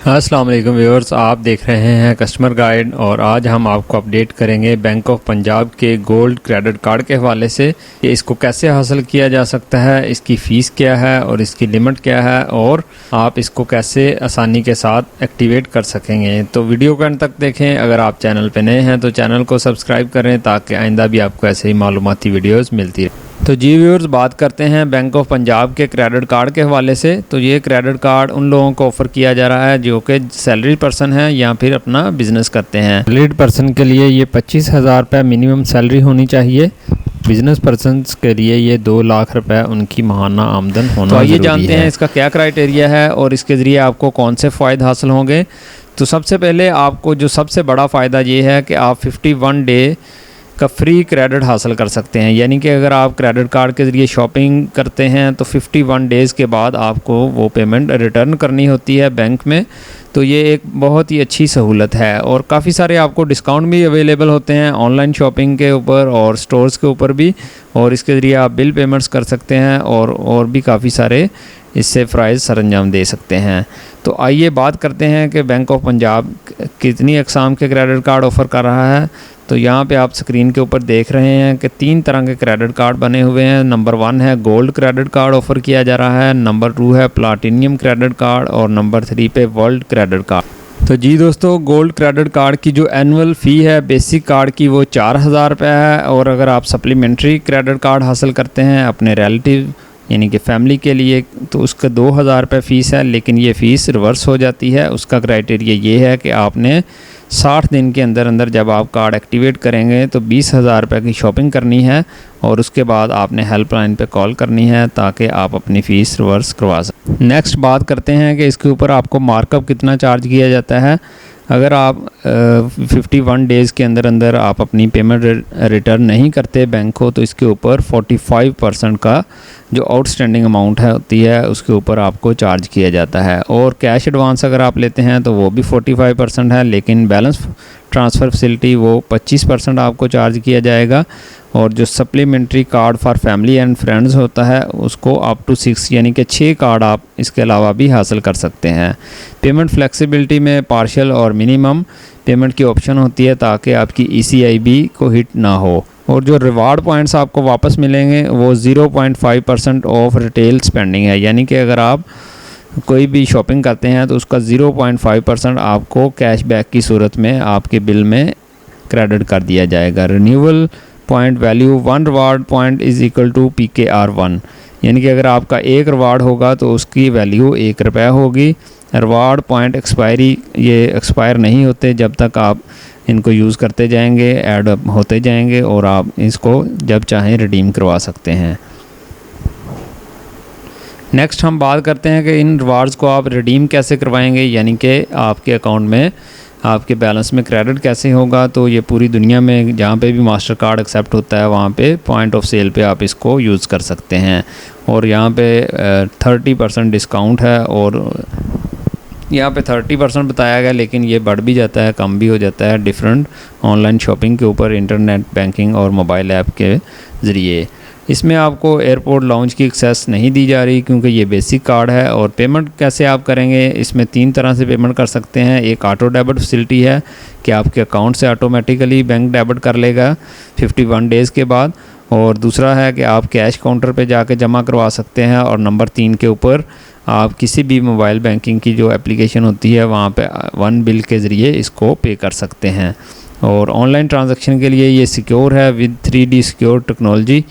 अस्सलाम वालेकुम व्यूअर्स, आप देख रहे हैं कस्टमर गाइड और आज हम आपको अपडेट करेंगे बैंक ऑफ पंजाब के गोल्ड क्रेडिट कार्ड के हवाले से कि इसको कैसे हासिल किया जा सकता है, इसकी फ़ीस क्या है और इसकी लिमिट क्या है और आप इसको कैसे आसानी के साथ एक्टिवेट कर सकेंगे। तो वीडियो को अंत तक देखें। अगर आप चैनल पर नए हैं तो चैनल को सब्सक्राइब करें ताकि आइंदा भी आपको ऐसे ही मालूमाती वीडियोज़ मिलती रहे। तो जी व्यूअर्स, बात करते हैं बैंक ऑफ पंजाब के क्रेडिट कार्ड के हवाले से। तो ये क्रेडिट कार्ड उन लोगों को ऑफ़र किया जा रहा है जो कि सैलरी पर्सन है या फिर अपना बिजनेस करते हैं। सैलरीड पर्सन के लिए ये 25,000 रुपये मिनिमम सैलरी होनी चाहिए। बिजनेस पर्सन के लिए ये 2 लाख रुपए उनकी माहाना आमदन होना। तो आइए जानते हैं इसका क्या क्राइटेरिया है और इसके ज़रिए आपको कौन से फ़ायदे हासिल होंगे। तो सबसे पहले आपको जो सबसे बड़ा फ़ायदा ये है कि आप 51 डे का फ्री क्रेडिट हासिल कर सकते हैं। यानी कि अगर आप क्रेडिट कार्ड के ज़रिए शॉपिंग करते हैं तो 51 डेज़ के बाद आपको वो पेमेंट रिटर्न करनी होती है बैंक में। तो ये एक बहुत ही अच्छी सहूलत है और काफ़ी सारे आपको डिस्काउंट भी अवेलेबल होते हैं ऑनलाइन शॉपिंग के ऊपर और स्टोर्स के ऊपर भी, और इसके ज़रिए आप बिल पेमेंट्स कर सकते हैं और भी काफ़ी सारे इससे फ़राइज़ सरअंजाम दे सकते हैं। तो आइए बात करते हैं कि बैंक ऑफ पंजाब कितनी अक़साम के क्रेडिट कार्ड ऑफ़र कर रहा है। तो यहाँ पे आप स्क्रीन के ऊपर देख रहे हैं कि 3 तरह के क्रेडिट कार्ड बने हुए हैं। नंबर 1 है गोल्ड क्रेडिट कार्ड ऑफ़र किया जा रहा है, नंबर 2 है प्लाटिनियम क्रेडिट कार्ड और नंबर 3 पे वर्ल्ड क्रेडिट कार्ड। तो जी दोस्तों, गोल्ड क्रेडिट कार्ड की जो एनुअल फ़ी है बेसिक कार्ड की वो 4,000 रुपये है, और अगर आप सप्लीमेंट्री क्रेडिट कार्ड हासिल करते हैं अपने रिलेटिव यानी कि फ़ैमिली के लिए तो उसका 2,000 रुपये फ़ीस है। लेकिन ये फ़ीस रिवर्स हो जाती है। उसका क्राइटेरिया ये है कि आपने 60 दिन के अंदर अंदर जब आप कार्ड एक्टिवेट करेंगे तो 20,000 रुपये की शॉपिंग करनी है और उसके बाद आपने हेल्पलाइन पे कॉल करनी है ताकि आप अपनी फ़ीस रिवर्स करवा सकें। नेक्स्ट बात करते हैं कि इसके ऊपर आपको मार्कअप कितना चार्ज किया जाता है। अगर आप 51 डेज़ के अंदर अंदर आप अपनी पेमेंट रिटर्न नहीं करते बैंक को तो इसके ऊपर 45% का जो आउटस्टैंडिंग अमाउंट है होती है उसके ऊपर आपको चार्ज किया जाता है। और कैश एडवांस अगर आप लेते हैं तो वो भी 45% है, लेकिन बैलेंस ट्रांसफ़र फैसिलिटी वो 25% आपको चार्ज किया जाएगा। और जो supplementary card for family and friends होता है उसको अप टू 6 यानी कि 6 कार्ड आप इसके अलावा भी हासिल कर सकते हैं। पेमेंट फ्लेक्सिबिलिटी में पार्शियल और मिनिमम पेमेंट की ऑप्शन होती है ताकि आपकी ECIB को हिट ना हो। और जो रिवार्ड पॉइंट्स आपको वापस मिलेंगे वो 0.5% ऑफ रिटेल स्पेंडिंग है। यानी कि अगर आप कोई भी शॉपिंग करते हैं तो उसका 0.5% आपको कैशबैक की सूरत में आपके बिल में क्रेडिट कर दिया जाएगा। Renewal point value 1 reward point is equal to PKR1, यानी कि अगर आपका 1 रिवार्ड होगा तो उसकी वैल्यू 1 रुपया होगी। रिवार्ड पॉइंट एक्सपायरी ये एक्सपायर नहीं होते जब तक आप इनको यूज़ करते जाएंगे, ऐड अप होते जाएंगे और आप इसको जब चाहें रिडीम करवा सकते हैं। नेक्स्ट हम बात करते हैं कि इन रिवार्ड्स को आप रिडीम कैसे करवाएंगे, यानी कि आपके अकाउंट में आपके बैलेंस में क्रेडिट कैसे होगा। तो ये पूरी दुनिया में जहाँ पे भी मास्टर कार्ड एक्सेप्ट होता है वहाँ पे पॉइंट ऑफ सेल पे आप इसको यूज़ कर सकते हैं। और यहाँ पे 30% डिस्काउंट है और यहाँ पे 30% बताया गया, लेकिन ये बढ़ भी जाता है, कम भी हो जाता है डिफरेंट ऑनलाइन शॉपिंग के ऊपर, इंटरनेट बैंकिंग और मोबाइल ऐप के ज़रिए। इसमें आपको एयरपोर्ट लाउंज की एक्सेस नहीं दी जा रही क्योंकि ये बेसिक कार्ड है। और पेमेंट कैसे आप करेंगे, इसमें 3 तरह से पेमेंट कर सकते हैं। एक ऑटो डेबिट फैसिलिटी है कि आपके अकाउंट से ऑटोमेटिकली बैंक डेबिट कर लेगा 51 डेज़ के बाद, और दूसरा है कि आप कैश काउंटर पे जाके जमा करवा सकते हैं, और नंबर 3 के ऊपर आप किसी भी मोबाइल बैंकिंग की जो एप्लीकेशन होती है वहाँ पे 1 बिल के ज़रिए इसको पे कर सकते हैं। और ऑनलाइन ट्रांजैक्शन के लिए ये सिक्योर है विद 3D सिक्योर टेक्नोलॉजी।